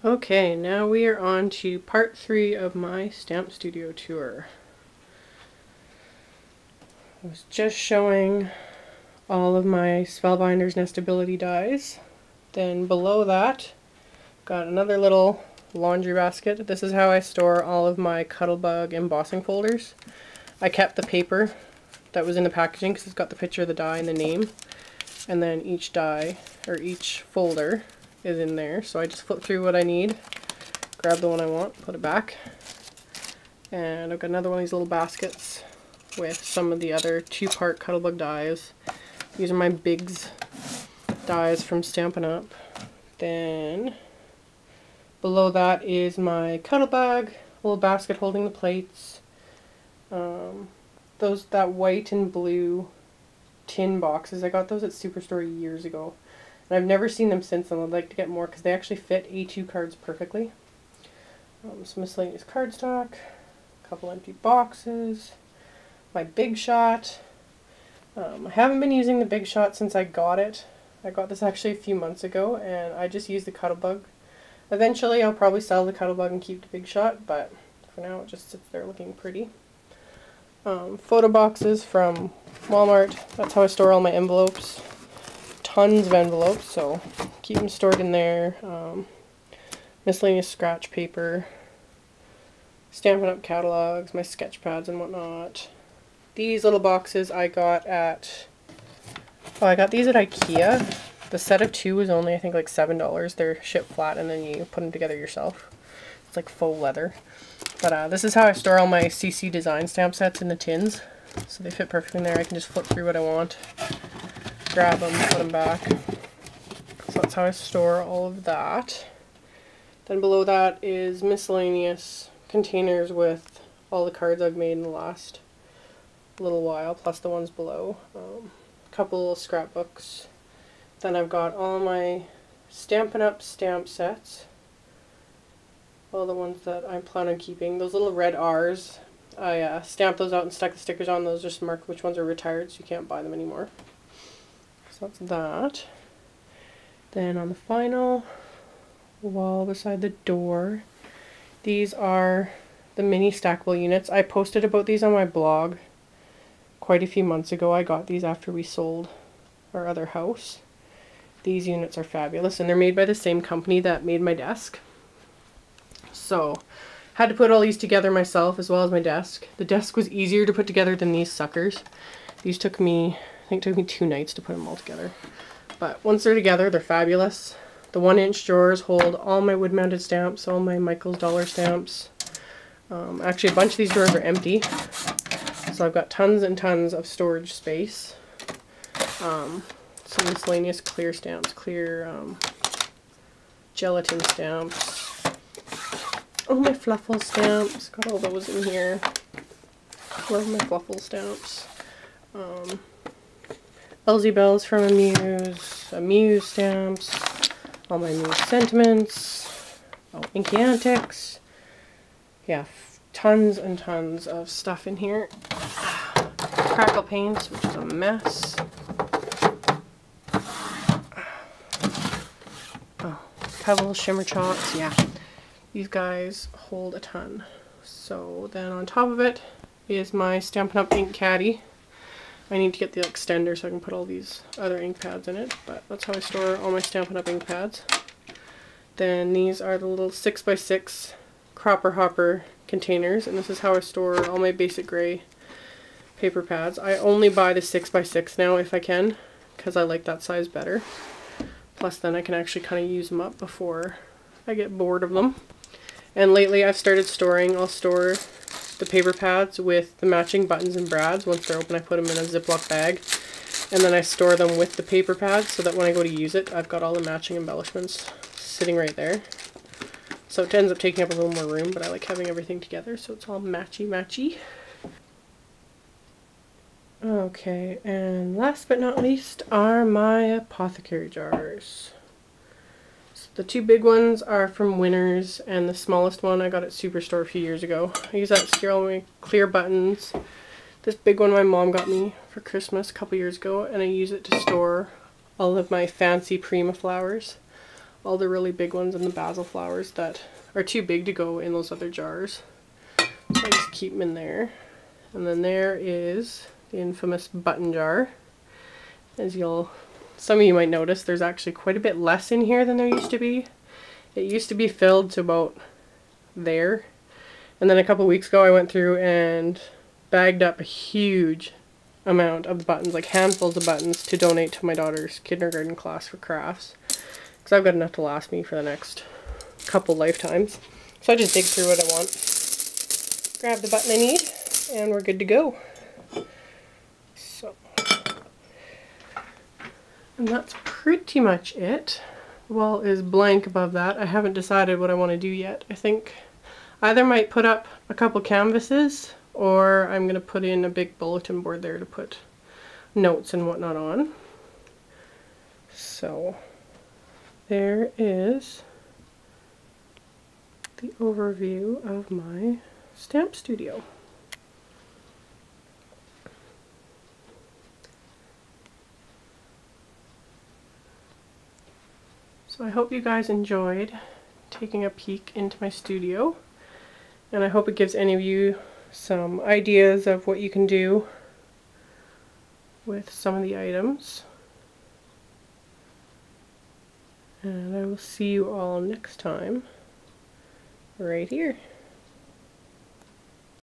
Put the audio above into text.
Okay, now we are on to part 3 of my stamp studio tour. I was just showing all of my Spellbinder's Nestability dies. Then below that, got another little laundry basket. This is how I store all of my Cuttlebug embossing folders. I kept the paper that was in the packaging because it's got the picture of the die and the name. And then each die, or each folder, is in there. So I just flip through what I need, grab the one I want, put it back. And I've got another one of these little baskets with some of the other 2-part Cuttlebug dies. These are my Bigs dies from Stampin' Up. Then below that is my Cuttlebug, little basket holding the plates. That white and blue tin boxes, I got those at Superstore years ago. And I've never seen them since, and I'd like to get more because they actually fit A2 cards perfectly. Some miscellaneous cardstock, a couple empty boxes, my Big Shot. I haven't been using the Big Shot since I got it. I got this actually a few months ago, and I just used the Cuttlebug. Eventually I'll probably sell the Cuttlebug and keep the Big Shot, but for now it just sits there looking pretty. Photo boxes from Walmart. That's how I store all my envelopes. Tons of envelopes, so keep them stored in there. Miscellaneous scratch paper. Stampin' Up catalogs, my sketch pads and whatnot. These little boxes I got at... Oh, I got these at IKEA. The set of 2 was only, I think, like $7. They're shipped flat and then you put them together yourself. It's like faux leather. But this is how I store all my CC design stamp sets in the tins. So they fit perfectly in there. I can just flip through what I want, grab them, put them back. So that's how I store all of that. Then below that is miscellaneous containers with all the cards I've made in the last little while, plus the ones below. A couple scrapbooks. Then I've got all my Stampin' Up stamp sets. All the ones that I plan on keeping. Those little red R's, I stamped those out and stuck the stickers on those just to mark which ones are retired so you can't buy them anymore. So that's that. Then on the final wall beside the door, these are the mini stackable units. I posted about these on my blog quite a few months ago. I got these after we sold our other house. These units are fabulous, and they're made by the same company that made my desk. So, had to put all these together myself as well as my desk. The desk was easier to put together than these suckers. These took me, I think it took me 2 nights to put them all together. But once they're together, they're fabulous. The 1-inch drawers hold all my wood-mounted stamps, all my Michael's dollar stamps. Actually, a bunch of these drawers are empty. So I've got tons and tons of storage space. Some miscellaneous clear stamps, clear gelatin stamps. Oh, my Fluffle stamps. Got all those in here. Love my Fluffle stamps. Elsie Bells from Amuse stamps. All my Amuse sentiments. Oh, Inky Antics. Yeah, tons and tons of stuff in here. Crackle paints, which is a mess. Oh, Pebble shimmer chalks, yeah. These guys hold a ton. So then on top of it is my Stampin' Up ink caddy. I need to get the extender so I can put all these other ink pads in it, but that's how I store all my Stampin' Up ink pads. Then these are the little 6x6 Cropper Hopper containers, and this is how I store all my basic gray paper pads. I only buy the 6x6 now if I can, because I like that size better. Plus then I can actually kind of use them up before I get bored of them. And lately I've started storing, I'll store the paper pads with the matching buttons and brads. Once they're open I put them in a Ziploc bag. And then I store them with the paper pads so that when I go to use it, I've got all the matching embellishments sitting right there. So it ends up taking up a little more room, but I like having everything together so it's all matchy-matchy. Okay, and last but not least are my apothecary jars. The 2 big ones are from Winners, and the smallest one I got at Superstore a few years ago. I use that to store all my clear buttons. This big one my mom got me for Christmas a couple years ago, and I use it to store all of my fancy Prima flowers. all the really big ones and the basil flowers that are too big to go in those other jars. So I just keep them in there. And then there is the infamous button jar. As some of you might notice, there's actually quite a bit less in here than there used to be. It used to be filled to about there. And then a couple weeks ago I went through and bagged up a huge amount of buttons, like handfuls of buttons, to donate to my daughter's kindergarten class for crafts. Because I've got enough to last me for the next couple lifetimes. So I just dig through what I want, grab the button I need, and we're good to go. So, and that's pretty much it. The wall is blank above that. I haven't decided what I want to do yet. I think either might put up a couple canvases, or I'm going to put in a big bulletin board there to put notes and whatnot on. So there is the overview of my stamp studio. So I hope you guys enjoyed taking a peek into my studio, and I hope it gives any of you some ideas of what you can do with some of the items. And I will see you all next time right here.